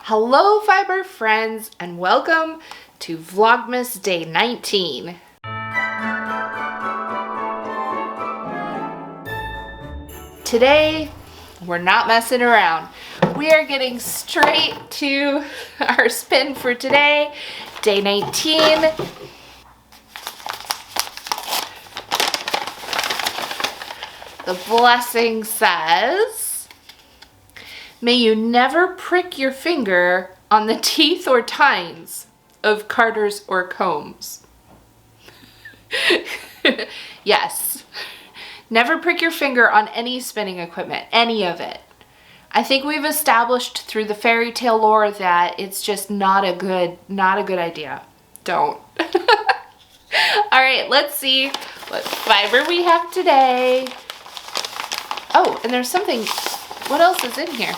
Hello fiber friends and welcome to Vlogmas Day 19. Today we're not messing around. We are getting straight to our spin for today, Day 19. The blessing says, may you never prick your finger on the teeth or tines of carders or combs. Yes. Never prick your finger on any spinning equipment, any of it. I think we've established through the fairy tale lore that it's just not a good idea. Don't. All right, let's see what fiber we have today. Oh, and there's something, what else is in here?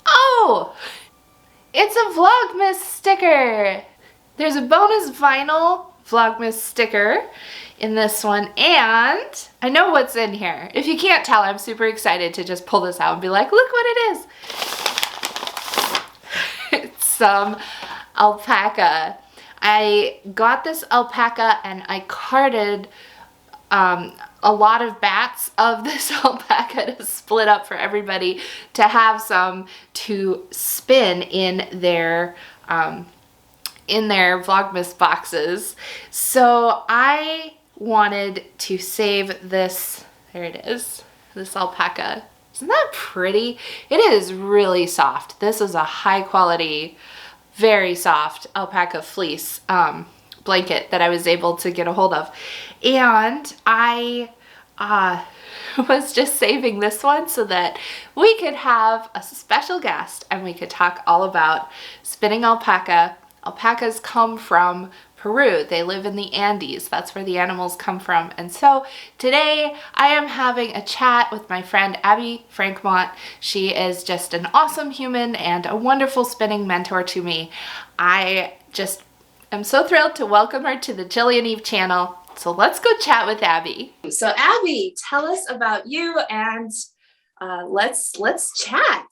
Oh, it's a Vlogmas sticker. There's a bonus vinyl Vlogmas sticker in this one, and I know what's in here. If you can't tell, I'm super excited to just pull this out and be like, look what it is. It's some alpaca. I got this alpaca and I carded a lot of bats of this alpaca to split up for everybody to have some to spin in their Vlogmas boxes. So I wanted to save this, there it is, this alpaca. Isn't that pretty? It is really soft. This is a high quality, very soft alpaca fleece blanket that I was able to get a hold of. And I was just saving this one so that we could have a special guest and we could talk all about spinning alpaca. Alpacas come from Peru. They live in the Andes. That's where the animals come from. And so today I am having a chat with my friend Abby Franquemont. She is just an awesome human and a wonderful spinning mentor to me. I just am so thrilled to welcome her to the Jilly and Eve channel. So let's go chat with Abby. So Abby, tell us about you and let's chat.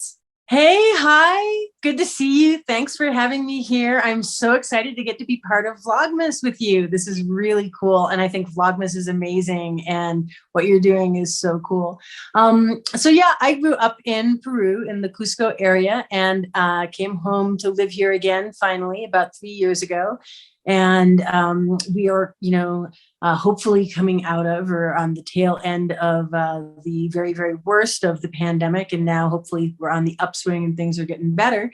Hey, hi, good to see you. Thanks for having me here. I'm so excited to get to be part of Vlogmas with you. This is really cool. And I think Vlogmas is amazing and what you're doing is so cool. So yeah, I grew up in Peru in the Cusco area and came home to live here again, finally, about 3 years ago. And we are, hopefully coming out of or on the tail end of the very, very worst of the pandemic. And now hopefully we're on the upswing and things are getting better.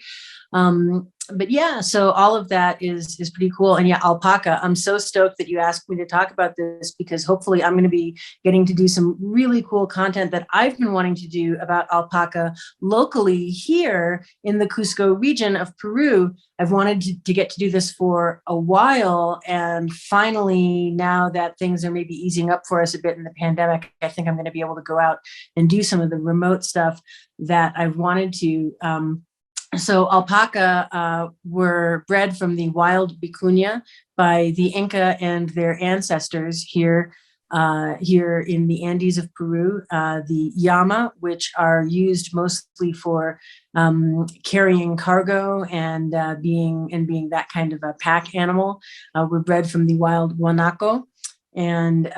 But yeah, so all of that is pretty cool. And yeah, alpaca, I'm so stoked that you asked me to talk about this because hopefully I'm going to be getting to do some really cool content that I've been wanting to do about alpaca locally here in the Cusco region of Peru. I've wanted to get to do this for a while. And finally, now that things are maybe easing up for us a bit in the pandemic, I think I'm going to be able to go out and do some of the remote stuff that I've wanted to. So alpaca were bred from the wild vicuña by the Inca and their ancestors here in the Andes of Peru. The llama, which are used mostly for carrying cargo and being that kind of a pack animal, were bred from the wild guanaco. And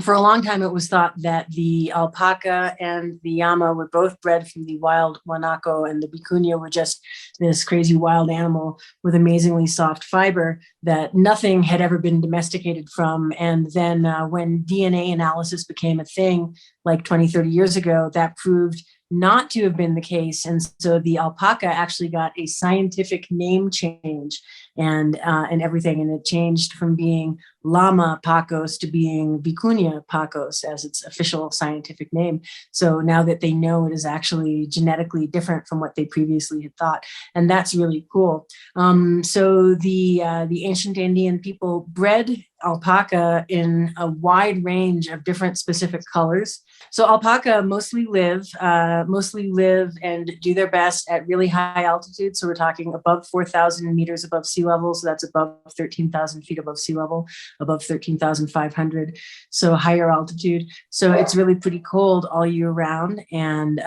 for a long time, it was thought that the alpaca and the llama were both bred from the wild guanaco, and the vicuña were just this crazy wild animal with amazingly soft fiber that nothing had ever been domesticated from. And then when DNA analysis became a thing like 20, 30 years ago, that proved not to have been the case. And so the alpaca actually got a scientific name change and everything. And it changed from being llama pacos to being vicuña pacos as its official scientific name. So now that they know it is actually genetically different from what they previously had thought. And that's really cool. So the ancient Andean people bred alpaca in a wide range of different specific colors. So alpaca mostly live and do their best at really high altitude. So we're talking above 4,000 meters above sea level. So that's above 13,000 feet above sea level, above 13,500. So higher altitude. So it's really pretty cold all year round. And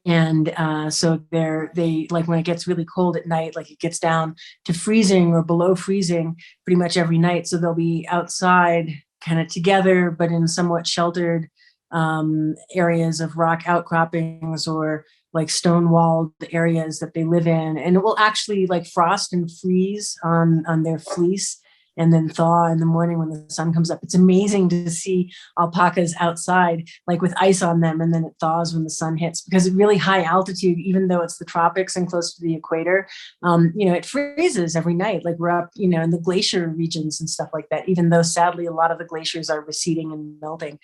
And so they like when it gets really cold at night, like it gets down to freezing or below freezing pretty much every night. So they'll be outside kind of together, but in somewhat sheltered areas of rock outcroppings or like stone walled areas that they live in. And it will actually like frost and freeze on their fleece and then thaw in the morning when the sun comes up. It's amazing to see alpacas outside, like with ice on them, and then it thaws when the sun hits, because at really high altitude, even though it's the tropics and close to the equator, it freezes every night. Like we're up, in the glacier regions and stuff like that, even though sadly a lot of the glaciers are receding and melting.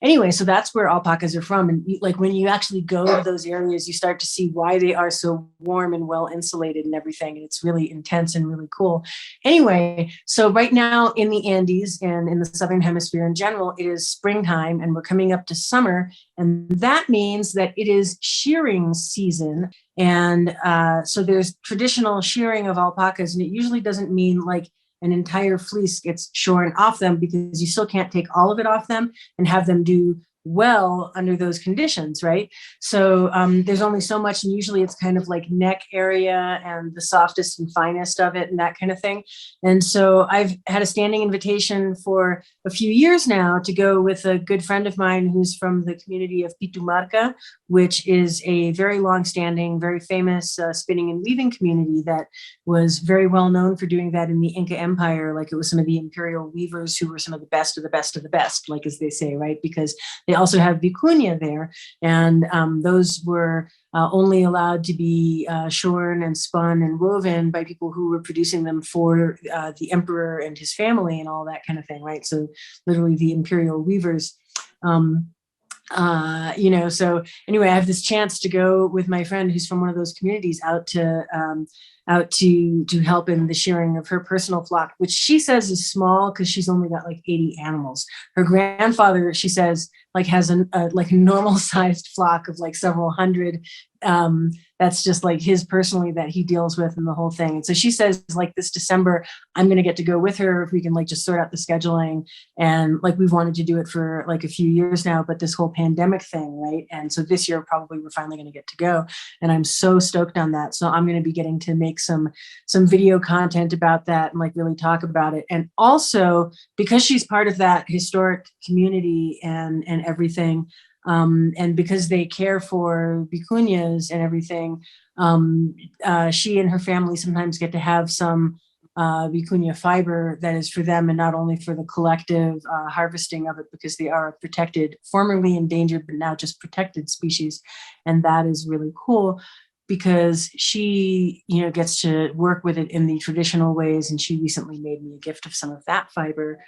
Anyway, so that's where alpacas are from. And like when you actually go to those areas, you start to see why they are so warm and well insulated and everything. And it's really intense and really cool. Anyway, so right now in the Andes and in the Southern Hemisphere in general, it is springtime and we're coming up to summer. And that means that it is shearing season. And so there's traditional shearing of alpacas, and it usually doesn't mean like an entire fleece gets shorn off them, because you still can't take all of it off them and have them do well under those conditions, right? So there's only so much, and usually it's kind of like neck area and the softest and finest of it and that kind of thing. And so I've had a standing invitation for a few years now to go with a good friend of mine who's from the community of Pitumarca, which is a very long-standing, very famous spinning and weaving community that was very well known for doing that in the Inca Empire. Like it was some of the imperial weavers who were some of the best of the best of the best, like as they say, right? Because they also have vicuña there, and those were only allowed to be shorn and spun and woven by people who were producing them for the emperor and his family and all that kind of thing, right? So literally the imperial weavers. So anyway, I have this chance to go with my friend who's from one of those communities out to help in the shearing of her personal flock, which she says is small because she's only got like 80 animals. Her grandfather, she says, like has a normal sized flock of like several hundred. That's just like his personally that he deals with and the whole thing. And so she says like this December, I'm going to get to go with her if we can like just sort out the scheduling. And like we've wanted to do it for like a few years now, but this whole pandemic thing, right? And so this year probably we're finally going to get to go. And I'm so stoked on that. So I'm going to be getting to make some video content about that and like really talk about it. And also because she's part of that historic community and everything, and because they care for vicuñas and everything, she and her family sometimes get to have some vicuña fiber that is for them and not only for the collective harvesting of it, because they are a protected, formerly endangered, but now just protected species. And that is really cool because she, gets to work with it in the traditional ways. And she recently made me a gift of some of that fiber.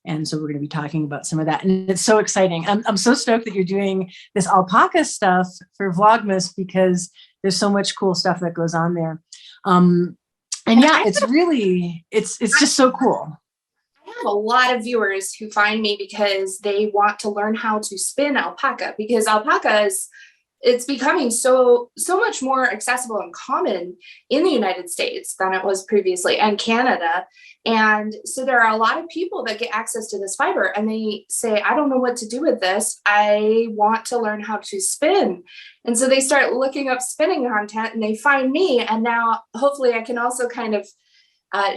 And so we're going to be talking about some of that. And it's so exciting. I'm so stoked that you're doing this alpaca stuff for Vlogmas, because there's so much cool stuff that goes on there. And yeah, it's just so cool. I have a lot of viewers who find me because they want to learn how to spin alpaca, because alpacas, it's becoming so much more accessible and common in the United States than it was previously, and Canada. And so there are a lot of people that get access to this fiber and they say, I don't know what to do with this. I want to learn how to spin. And so they start looking up spinning content and they find me. And now hopefully I can also kind of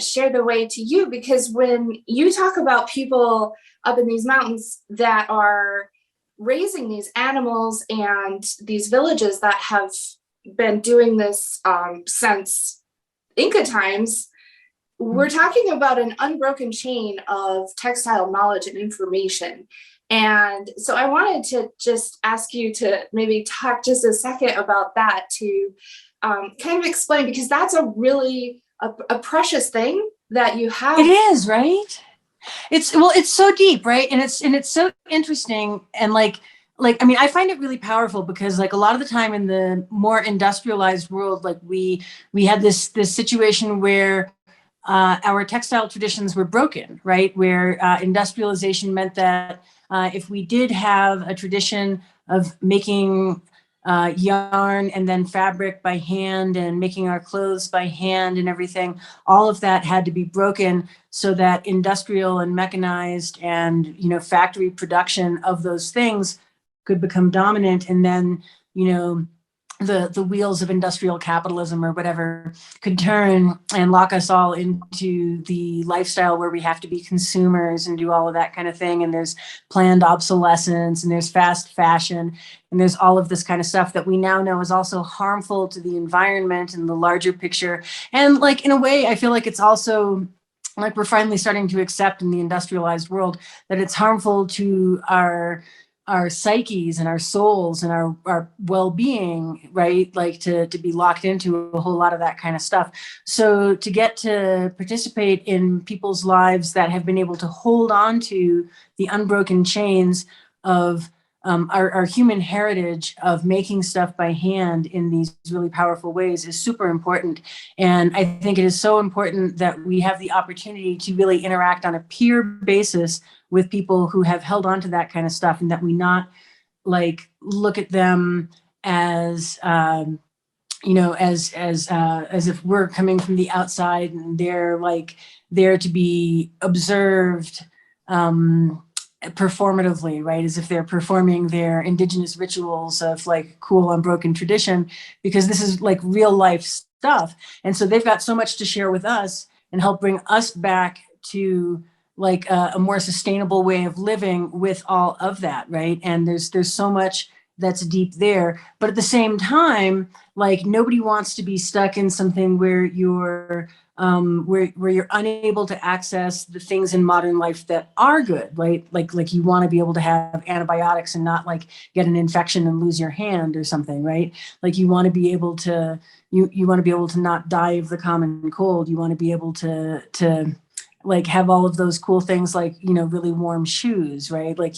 share the way to you, because when you talk about people up in these mountains that are raising these animals and these villages that have been doing this since Inca times, we're talking about an unbroken chain of textile knowledge and information. And so I wanted to just ask you to maybe talk just a second about that, to kind of explain, because that's a really a precious thing that you have. It is, right? It's so deep, right? And it's so interesting. And like, I mean, I find it really powerful because like a lot of the time in the more industrialized world, like we had this situation where our textile traditions were broken, right? Where industrialization meant that if we did have a tradition of making yarn and then fabric by hand and making our clothes by hand and everything, all of that had to be broken so that industrial and mechanized and factory production of those things could become dominant, and then, you know, the wheels of industrial capitalism or whatever could turn and lock us all into the lifestyle where we have to be consumers and do all of that kind of thing. And there's planned obsolescence, and there's fast fashion, and there's all of this kind of stuff that we now know is also harmful to the environment and the larger picture. And like, in a way, I feel like it's also like we're finally starting to accept in the industrialized world that it's harmful to our psyches and our souls and our well-being, right? Like to be locked into a whole lot of that kind of stuff. So to get to participate in people's lives that have been able to hold on to the unbroken chains of our human heritage of making stuff by hand in these really powerful ways is super important. And I think it is so important that we have the opportunity to really interact on a peer basis with people who have held on to that kind of stuff, and that we not like look at them as as if we're coming from the outside and they're like there to be observed performatively, right? As if they're performing their indigenous rituals of like cool unbroken tradition, because this is like real life stuff. And so they've got so much to share with us and help bring us back to like a more sustainable way of living with all of that, right? And there's so much that's deep there. But at the same time, like nobody wants to be stuck in something where you're where you're unable to access the things in modern life that are good, right? Like you want to be able to have antibiotics and not like get an infection and lose your hand or something, right? Like you want to be able to you want to be able to not die of the common cold. You want to be able to like have all of those cool things, like, you know, really warm shoes, right? Like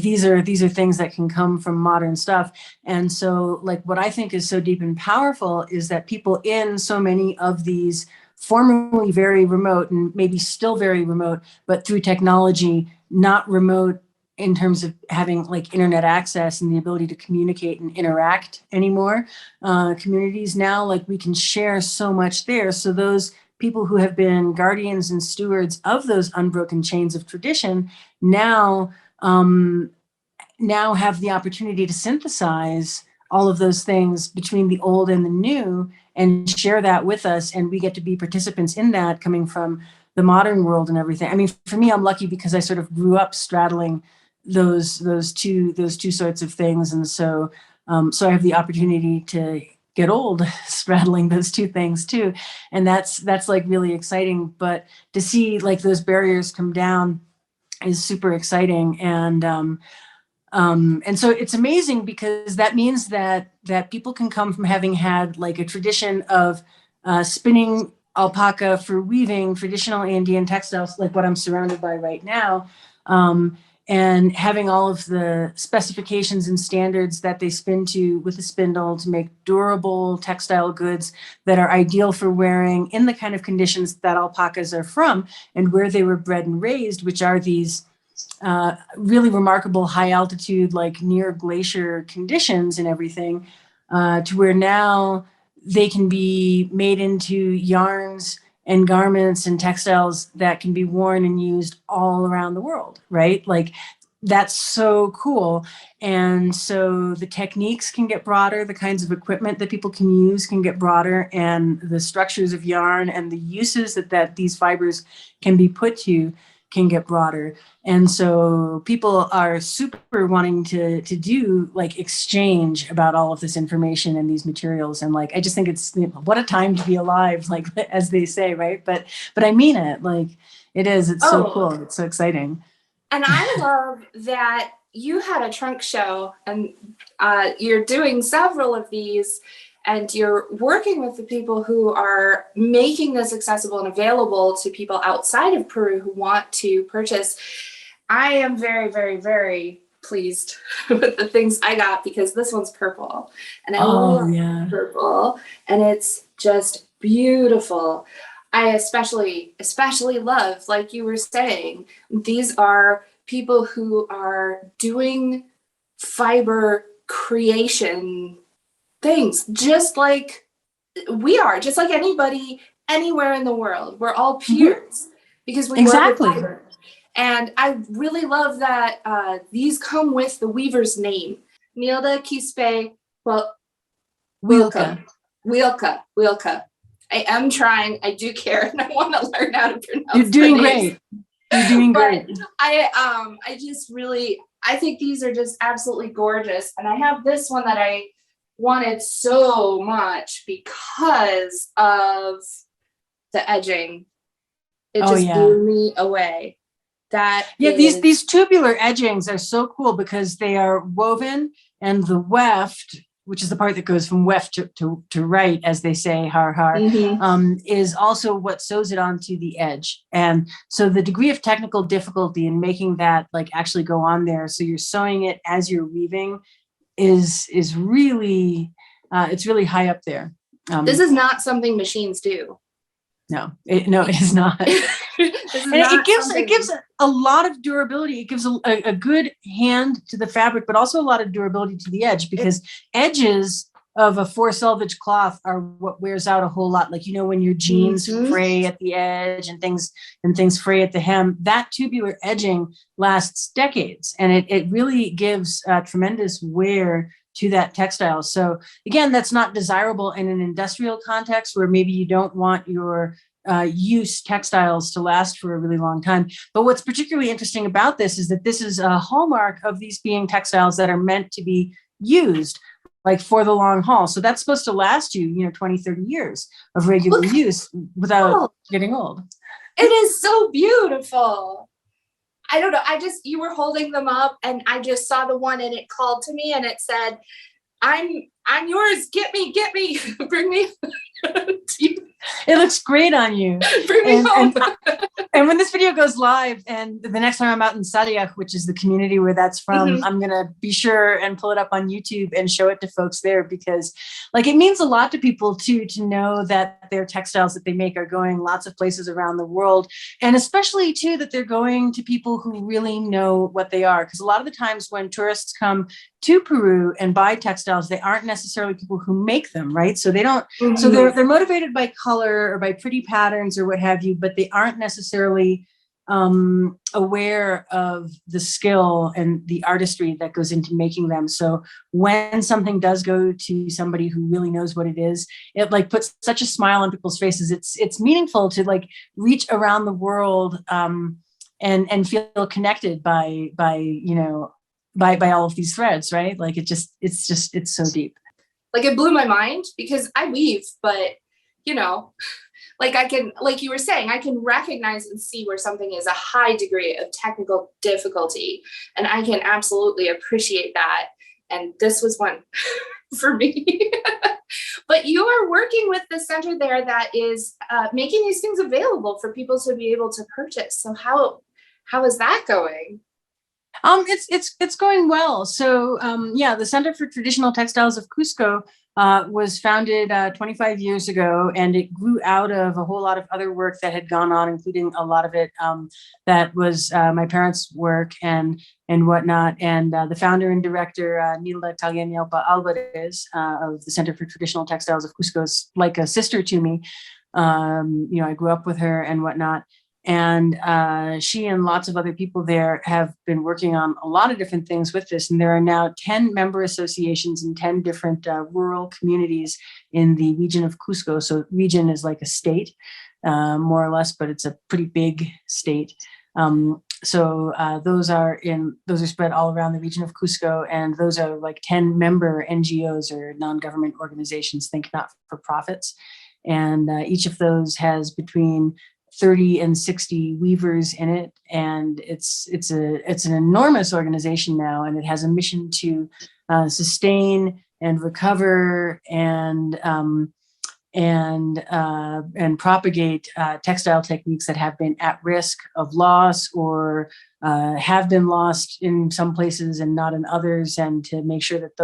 these are things that can come from modern stuff. And so like what I think is so deep and powerful is that people in so many of these formerly very remote and maybe still very remote, but through technology, not remote in terms of having like internet access and the ability to communicate and interact anymore, communities now, like we can share so much there. So those people who have been guardians and stewards of those unbroken chains of tradition now now have the opportunity to synthesize all of those things between the old and the new and share that with us, and we get to be participants in that, coming from the modern world and everything. I mean, for me, I'm lucky because I sort of grew up straddling those two sorts of things, and so so I have the opportunity to get old straddling those two things too. And that's like really exciting. But to see like those barriers come down is super exciting. And so it's amazing because that means that people can come from having had like a tradition of spinning alpaca for weaving traditional Andean textiles, like what I'm surrounded by right now, and having all of the specifications and standards that they spin to with a spindle to make durable textile goods that are ideal for wearing in the kind of conditions that alpacas are from and where they were bred and raised, which are these really remarkable high altitude, like near glacier conditions and everything, to where now they can be made into yarns and garments and textiles that can be worn and used all around the world, right? Like that's so cool. And so the techniques can get broader, the kinds of equipment that people can use can get broader, and the structures of yarn and the uses that these fibers can be put to can get broader. And so people are super wanting to do like exchange about all of this information and these materials. And like, I just think it's, you know, what a time to be alive, like as they say, right? But I mean it, like it is, it's so cool. It's so exciting. And I love that you had a trunk show and you're doing several of these and you're working with the people who are making this accessible and available to people outside of Peru who want to purchase. I am very, very, very pleased with the things I got because this one's purple and I love purple and it's just beautiful. I especially love, like you were saying, these are people who are doing fiber creation things just like we are, just like anybody anywhere in the world. We're all peers because we work with fiber. And I really love that these come with the weaver's name. Nilda Quispe, well, Wilka. Wilka. I am trying. I do care, and I want to learn how to pronounce. You're doing great. You're doing great. I just really, I think these are just absolutely gorgeous, and I have this one that I wanted so much because of the edging. It just blew me away. These tubular edgings are so cool because they are woven, and the weft, which is the part that goes from weft to right, as they say, har, is also what sews it onto the edge. And so the degree of technical difficulty in making that like actually go on there, so you're sewing it as you're weaving, is really it's really high up there. This is not something machines do. No, it is not. It gives a lot of durability. It gives a good hand to the fabric, but also a lot of durability to the edge, because edges of a 4 selvage cloth are what wears out a whole lot. Like, when your jeans fray at the edge and things fray at the hem, that tubular edging lasts decades, and it really gives tremendous wear to that textile. So again, that's not desirable in an industrial context where maybe you don't want your use textiles to last for a really long time. But what's particularly interesting about this is that this is a hallmark of these being textiles that are meant to be used like for the long haul. So that's supposed to last you, 20, 30 years of regular use without getting old. It is so beautiful. I don't know. You were holding them up and I just saw the one and it called to me and it said, I'm yours. Get me, bring me. It looks great on you. Bring me home. And when this video goes live, and the next time I'm out in Sadiaq, which is the community where that's from, I'm going to be sure and pull it up on YouTube and show it to folks there, because it means a lot to people too, to know that their textiles that they make are going lots of places around the world. And especially too, that they're going to people who really know what they are. Because a lot of the times when tourists come to Peru and buy textiles, they aren't necessarily people who make them, right? So they don't, so they're motivated by color or by pretty patterns or what have you, but they aren't necessarily aware of the skill and the artistry that goes into making them. So when something does go to somebody who really knows what it is, it puts such a smile on people's faces. It's meaningful to reach around the world and feel connected by all of these threads, right? It's so deep. It blew my mind because I weave, but I can, like you were saying, I can recognize and see where something is a high degree of technical difficulty, and I can absolutely appreciate that. And this was one for me. But you are working with the center there that is making these things available for people to be able to purchase. So how is that going? It's going well. So the Center for Traditional Textiles of Cusco was founded 25 years ago, and it grew out of a whole lot of other work that had gone on, including a lot of it that was my parents' work and whatnot. And the founder and director, Nilda Alvarez of the Center for Traditional Textiles of Cusco, is like a sister to me. I grew up with her and whatnot. And she and lots of other people there have been working on a lot of different things with this. And there are now 10 member associations in 10 different rural communities in the region of Cusco. So region is like a state, more or less, but it's a pretty big state. So those are spread all around the region of Cusco. And those are 10 member NGOs or non-government organizations, think not-for-profits. And each of those has between 30 and 60 weavers in it, and it's an enormous organization now, and it has a mission to sustain and recover and propagate textile techniques that have been at risk of loss or have been lost in some places and not in others, and to make sure that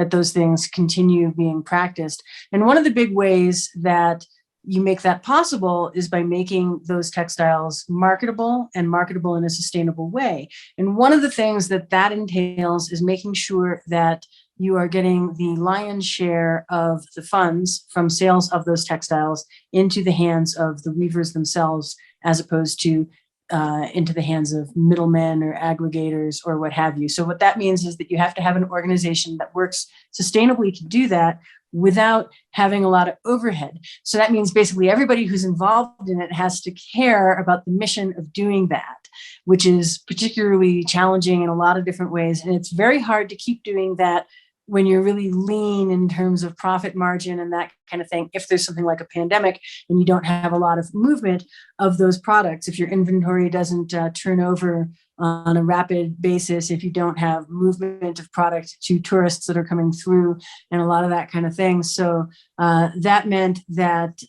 those things continue being practiced. And one of the big ways that you make that possible is by making those textiles marketable and marketable in a sustainable way. And one of the things that entails is making sure that you are getting the lion's share of the funds from sales of those textiles into the hands of the weavers themselves, as opposed to into the hands of middlemen or aggregators or what have you. So what that means is that you have to have an organization that works sustainably to do that without having a lot of overhead. So that means basically everybody who's involved in it has to care about the mission of doing that, which is particularly challenging in a lot of different ways. And it's very hard to keep doing that when you're really lean in terms of profit margin and that kind of thing. If there's something like a pandemic and you don't have a lot of movement of those products, if your inventory doesn't turn over on a rapid basis, if you don't have movement of product to tourists that are coming through and a lot of that kind of thing. So that meant that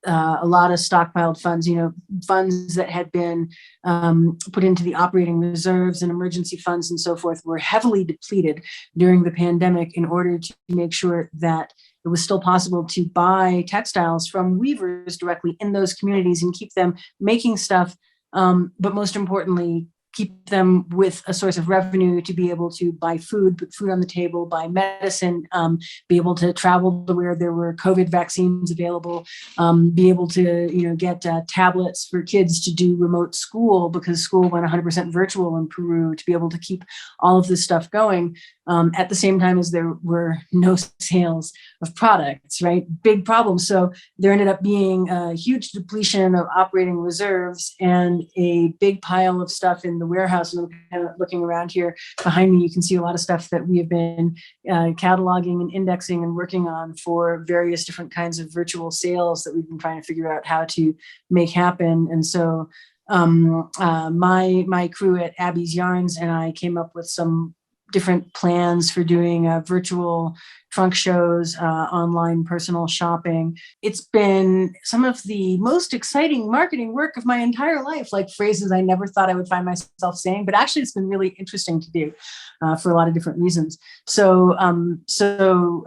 a lot of stockpiled funds, funds that had been put into the operating reserves and emergency funds and so forth, were heavily depleted during the pandemic in order to make sure that it was still possible to buy textiles from weavers directly in those communities and keep them making stuff. But most importantly, keep them with a source of revenue to be able to buy food, put food on the table, buy medicine, be able to travel to where there were COVID vaccines available, be able to, get tablets for kids to do remote school because school went 100% virtual in Peru, to be able to keep all of this stuff going at the same time as there were no sales of products, right? Big problem. So there ended up being a huge depletion of operating reserves and a big pile of stuff in the warehouse. And I'm looking around here behind me, you can see a lot of stuff that we have been cataloging and indexing and working on for various different kinds of virtual sales that we've been trying to figure out how to make happen. And so my crew at Abby's Yarns and I came up with some different plans for doing virtual trunk shows, online personal shopping. It's been some of the most exciting marketing work of my entire life, like phrases I never thought I would find myself saying, but actually it's been really interesting to do for a lot of different reasons. So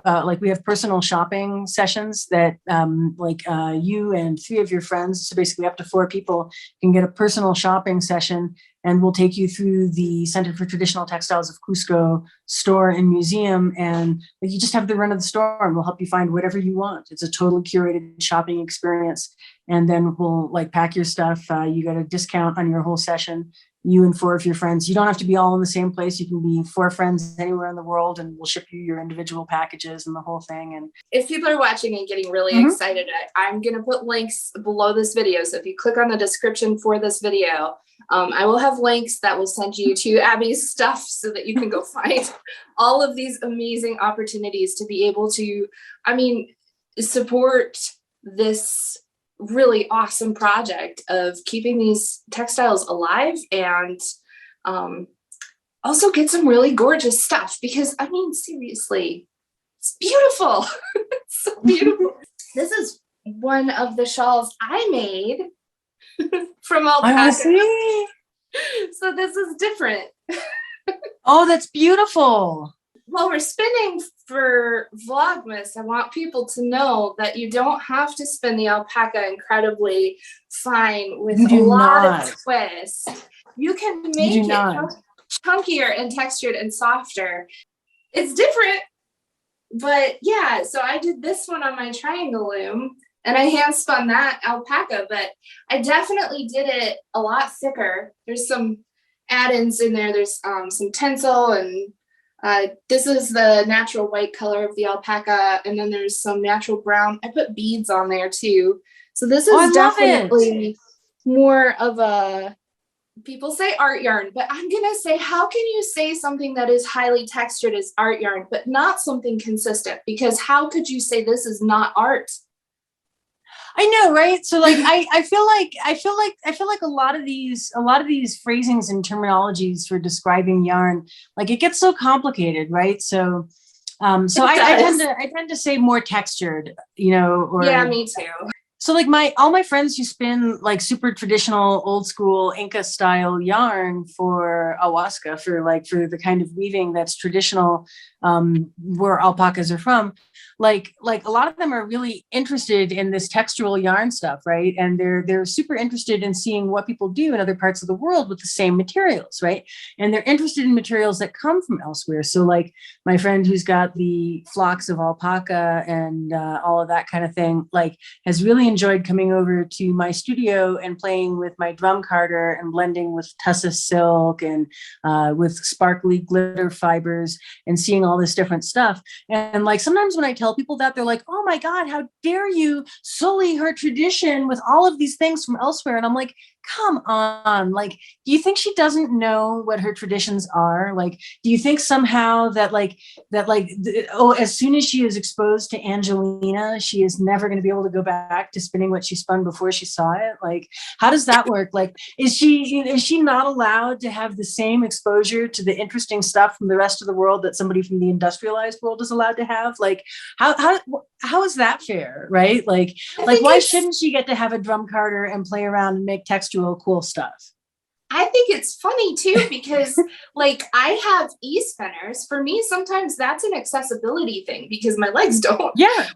like we have personal shopping sessions that you and 3 of your friends, so basically up to 4 people can get a personal shopping session, and we'll take you through the Center for Traditional Textiles of Cusco store and museum. And you just have the run of the store and we'll help you find whatever you want. It's a totally curated shopping experience. And then we'll pack your stuff. You get a discount on your whole session, you and 4 of your friends. You don't have to be all in the same place. You can be 4 friends anywhere in the world and we'll ship you your individual packages and the whole thing. And if people are watching and getting really excited, I'm going to put links below this video. So if you click on the description for this video, I will have links that will send you to Abby's stuff so that you can go find all of these amazing opportunities to be able to, support this really awesome project of keeping these textiles alive and also get some really gorgeous stuff because, seriously, it's beautiful. It's so beautiful. This is one of the shawls I made from Alpaca. So this is different. Oh, that's beautiful. While we're spinning for Vlogmas, I want people to know that you don't have to spin the alpaca incredibly fine with a lot of twist. You can make it chunkier and textured and softer. It's different, but yeah, so I did this one on my triangle loom and I hand spun that alpaca, but I definitely did it a lot thicker. There's some add-ins in there. There's some tinsel and this is the natural white color of the alpaca. And then there's some natural brown. I put beads on there too. So this is definitely more of a, people say art yarn, but I'm going to say, how can you say something that is highly textured is art yarn, but not something consistent? Because how could you say this is not art? I know, right? So I feel like a lot of these phrasings and terminologies for describing yarn, it gets so complicated, right? So I tend to say more textured, yeah, me too. So all my friends who spin super traditional old school Inca style yarn for Ayahuasca, for the kind of weaving that's traditional where alpacas are from, a lot of them are really interested in this textural yarn stuff, right? And they're super interested in seeing what people do in other parts of the world with the same materials, right? And they're interested in materials that come from elsewhere. So my friend who's got the flocks of alpaca and all of that kind of thing, has really enjoyed coming over to my studio and playing with my drum carder and blending with tussa silk and with sparkly glitter fibers and seeing all this different stuff. And like sometimes when I tell people that, they're like, oh my God, how dare you sully her tradition with all of these things from elsewhere? And I'm like, come on, like, do you think she doesn't know what her traditions are? Like, do you think somehow that as soon as she is exposed to Angelina, she is never going to be able to go back to spinning what she spun before she saw it? Like, how does that work? Like, is she not allowed to have the same exposure to the interesting stuff from the rest of the world that somebody from the industrialized world is allowed to have? Like, how is that fair, right? Like why shouldn't she get to have a drum carder and play around and make textural cool stuff? I think it's funny too, because like I have e-spinners. For me, sometimes that's an accessibility thing because my legs don't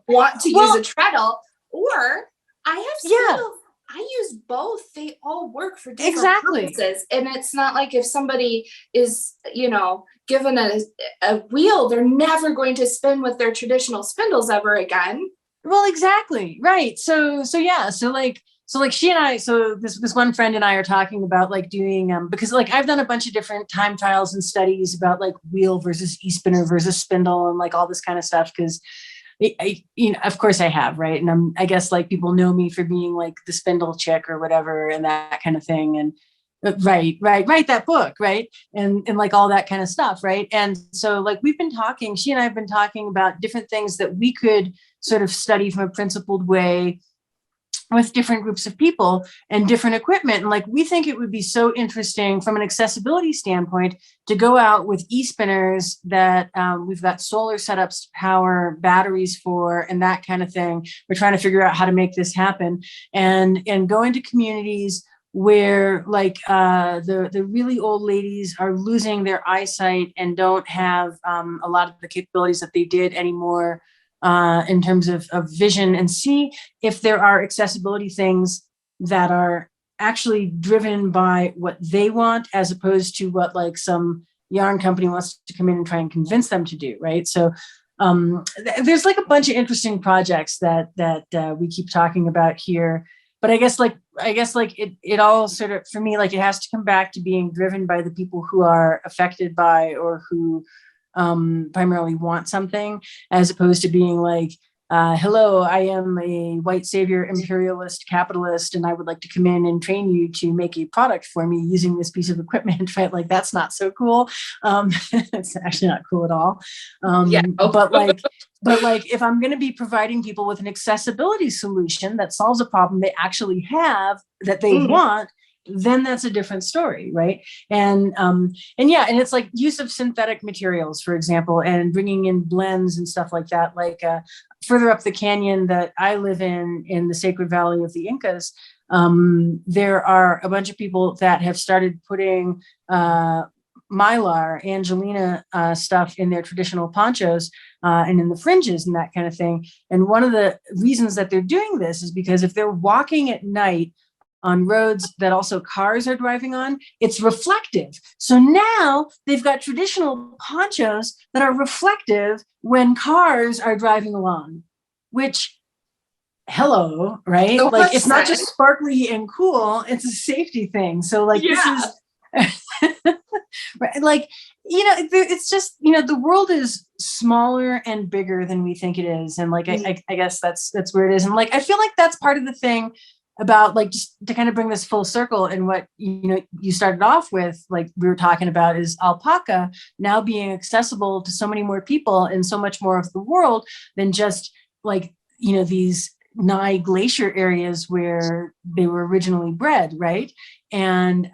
want to use a treadle, or I have spindles. I use both. They all work for different purposes. And it's not like if somebody is, given a wheel, they're never going to spin with their traditional spindles ever again. Well, exactly. Right. So like she and I, so this one friend and I are talking about like doing, because like I've done a bunch of different time trials and studies about like wheel versus e-spinner versus spindle and like all this kind of stuff. Cause of course I have, right. And I guess like people know me for being like the spindle chick or whatever and that kind of thing. And right, that book, right. And like all that kind of stuff. Right. And so like she and I have been talking about different things that we could sort of study from a principled way with different groups of people and different equipment. And like, we think it would be so interesting from an accessibility standpoint to go out with e-spinners that we've got solar setups to power, batteries for, and that kind of thing. We're trying to figure out how to make this happen and go into communities where like the really old ladies are losing their eyesight and don't have a lot of the capabilities that they did anymore in terms of vision, and see if there are accessibility things that are actually driven by what they want as opposed to what like some yarn company wants to come in and try and convince them to do, right? So there's like a bunch of interesting projects that we keep talking about here. But I guess it all sort of, for me, like it has to come back to being driven by the people who are affected by or who primarily want something, as opposed to being like, hello, I am a white savior, imperialist, capitalist, and I would like to come in and train you to make a product for me using this piece of equipment, right? Like, that's not so cool. It's actually not cool at all. But like, if I'm going to be providing people with an accessibility solution that solves a problem they actually have that they want, then that's a different story, right? And it's like use of synthetic materials, for example, and bringing in blends and stuff like that. Like further up the canyon that I live in the Sacred Valley of the Incas, there are a bunch of people that have started putting mylar, Angelina stuff in their traditional ponchos and in the fringes and that kind of thing. And one of the reasons that they're doing this is because if they're walking at night on roads that also cars are driving on, it's reflective. So now they've got traditional ponchos that are reflective when cars are driving along, which, hello, right? So like, it's not just sparkly and cool, it's a safety thing. So like, this is, right, like, it's just, the world is smaller and bigger than we think it is. And like, I guess that's where it is. And like, I feel like that's part of the thing about, like, just to kind of bring this full circle, and what you started off with, like we were talking about, is Alpaca now being accessible to so many more people in so much more of the world than just like these nigh glacier areas where they were originally bred, right? And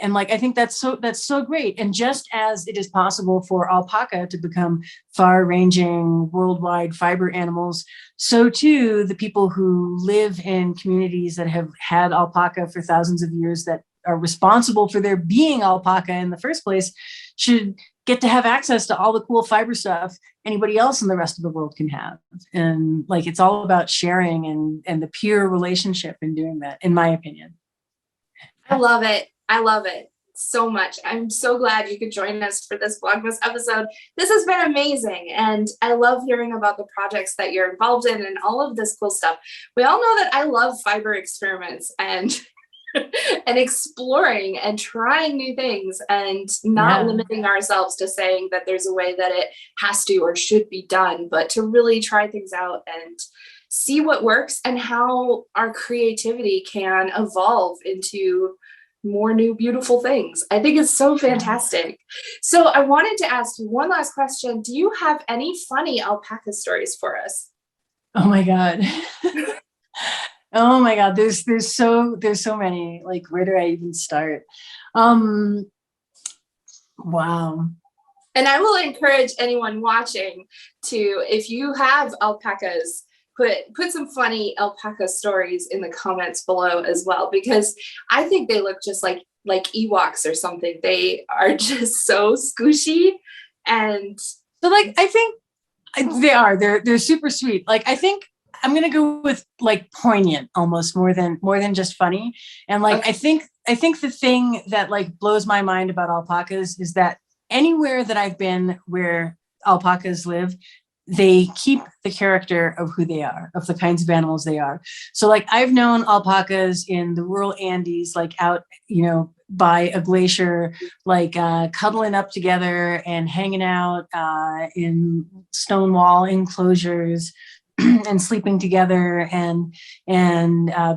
like, I think that's so great. And just as it is possible for alpaca to become far-ranging worldwide fiber animals, so too the people who live in communities that have had alpaca for thousands of years, that are responsible for there being alpaca in the first place, should get to have access to all the cool fiber stuff anybody else in the rest of the world can have. And like, it's all about sharing and the peer relationship in doing that, in my opinion. I love it. so much. I'm so glad you could join us for this Vlogmas episode. This has been amazing, and I love hearing about the projects that you're involved in and all of this cool stuff. We all know that I love fiber experiments and and exploring and trying new things and not limiting ourselves to saying that there's a way that it has to or should be done, but to really try things out and see what works and how our creativity can evolve into more new beautiful things. I think it's so fantastic. So I wanted to ask you one last question. Do you have any funny alpaca stories for us? Oh my God. Oh my God. There's so many. Like, where do I even start? Wow. And I will encourage anyone watching to, if you have alpacas, put some funny alpaca stories in the comments below as well, because I think they look just like Ewoks or something. They are just so squishy. And so, like, I think they're super sweet. Like, I think I'm gonna go with like poignant almost more than just funny. And like, okay. I think the thing that like blows my mind about alpacas is that anywhere that I've been where alpacas live, they keep the character of who they are, of the kinds of animals they are. So like, I've known alpacas in the rural Andes, like out, by a glacier, like cuddling up together and hanging out in stone wall enclosures and sleeping together and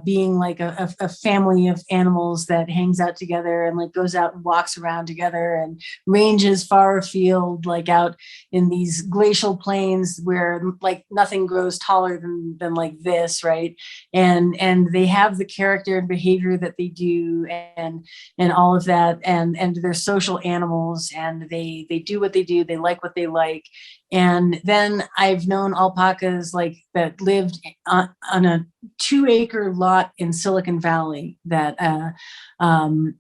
being like a family of animals that hangs out together and like goes out and walks around together and ranges far afield, like out in these glacial plains where like nothing grows taller than like this, right? And they have the character and behavior that they do and all of that, and they're social animals, and they do what they do, they like what they like. And then I've known alpacas like that lived on a 2-acre lot in Silicon Valley that, and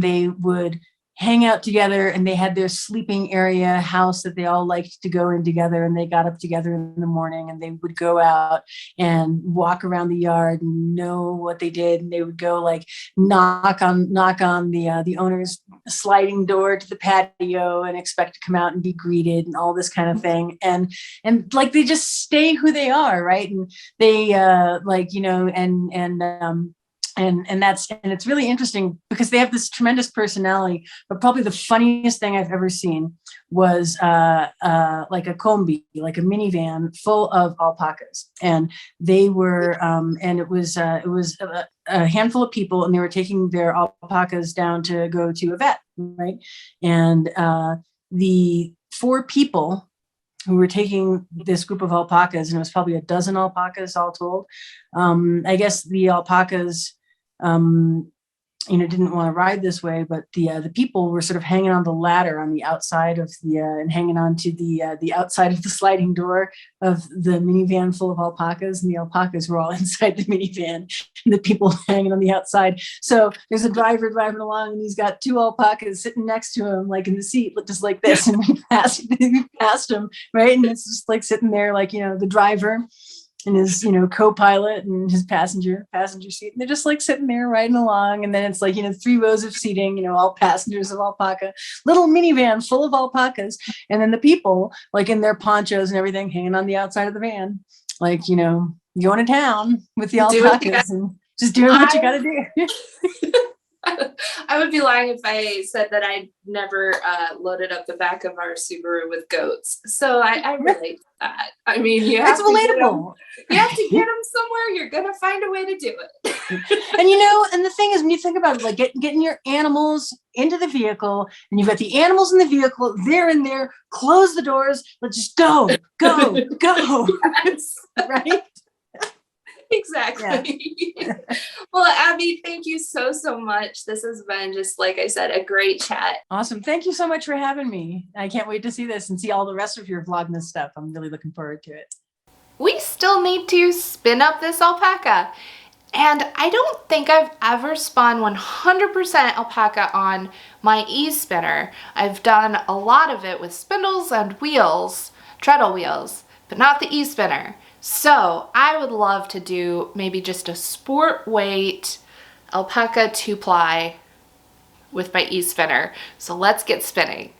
they would hang out together, and they had their sleeping area house that they all liked to go in together, and they got up together in the morning and they would go out and walk around the yard and know what they did. And they would go like knock on the owner's sliding door to the patio and expect to come out and be greeted and all this kind of thing. And like, they just stay who they are. Right. And they and it's really interesting because they have this tremendous personality. But probably the funniest thing I've ever seen was like a combi, like a minivan full of alpacas, and they were and it was a handful of people, and they were taking their alpacas down to go to a vet, right? And the 4 people who were taking this group of alpacas, and it was probably a dozen alpacas all told. I guess the alpacas didn't want to ride this way, but the people were sort of hanging on the ladder on the outside of and hanging on to the outside of the sliding door of the minivan full of alpacas, and the alpacas were all inside the minivan, and the people hanging on the outside. So there's a driver driving along, and he's got 2 alpacas sitting next to him, like in the seat, just like this, and we passed him, right? And it's just like sitting there, like, the driver and his, co-pilot and his passenger seat. And they're just like sitting there riding along. And then it's like, 3 rows of seating, all passengers of alpaca, little minivan full of alpacas. And then the people like in their ponchos and everything hanging on the outside of the van, like, going to town with the alpacas and just doing what you got to do. I would be lying if I said that I never loaded up the back of our Subaru with goats. So I relate to that. I mean, it's relatable. You have to get them somewhere. You're going to find a way to do it. And the thing is, when you think about it, like getting your animals into the vehicle, and you've got the animals in the vehicle, they're in there, close the doors, let's just go. Yes. Right? Exactly. Yeah. Well, Abby, thank you so much. This has been, just like I said, a great chat. Awesome. Thank you so much for having me. I can't wait to see this and see all the rest of your Vlogmas stuff. I'm really looking forward to it. We still need to spin up this alpaca. And I don't think I've ever spun 100% alpaca on my e-spinner. I've done a lot of it with spindles and wheels, treadle wheels, but not the e-spinner. So I would love to do maybe just a sport weight alpaca 2-ply with my e-spinner. So let's get spinning.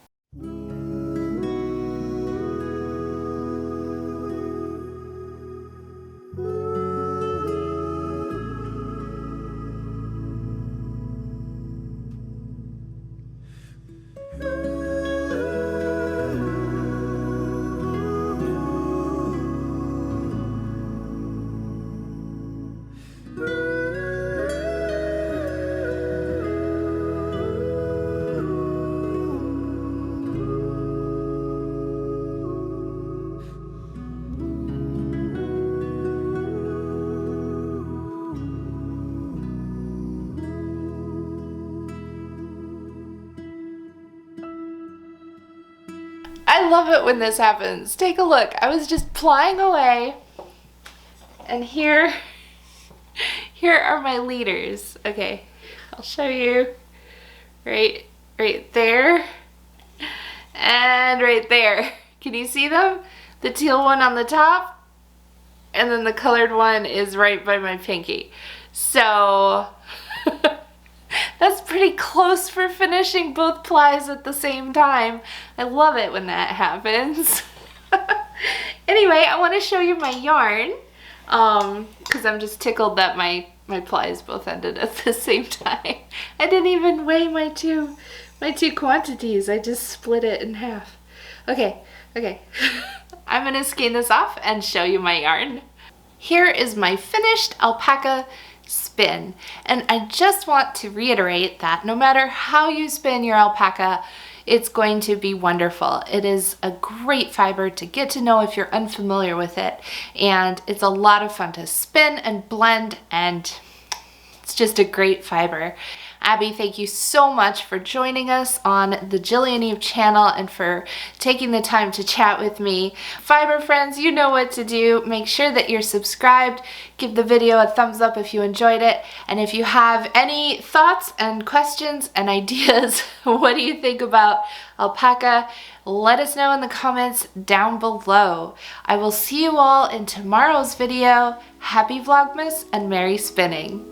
I love it when this happens. Take a look. I was just plying away, and here are my leaders. Okay, I'll show you. Right there, and right there. Can you see them? The teal one on the top, and then the colored one is right by my pinky. So that's pretty close for finishing both plies at the same time. I love it when that happens. Anyway, I want to show you my yarn because I'm just tickled that my plies both ended at the same time. I didn't even weigh my two quantities. I just split it in half. Okay. I'm gonna skein this off and show you my yarn. Here is my finished alpaca spin, and I just want to reiterate that no matter how you spin your alpaca, it's going to be wonderful. It is a great fiber to get to know if you're unfamiliar with it, and it's a lot of fun to spin and blend, and it's just a great fiber. Abby, thank you so much for joining us on the Jillian Eve channel and for taking the time to chat with me. Fiber friends, you know what to do. Make sure that you're subscribed. Give the video a thumbs up if you enjoyed it. And if you have any thoughts and questions and ideas, what do you think about alpaca? Let us know in the comments down below. I will see you all in tomorrow's video. Happy Vlogmas and merry spinning.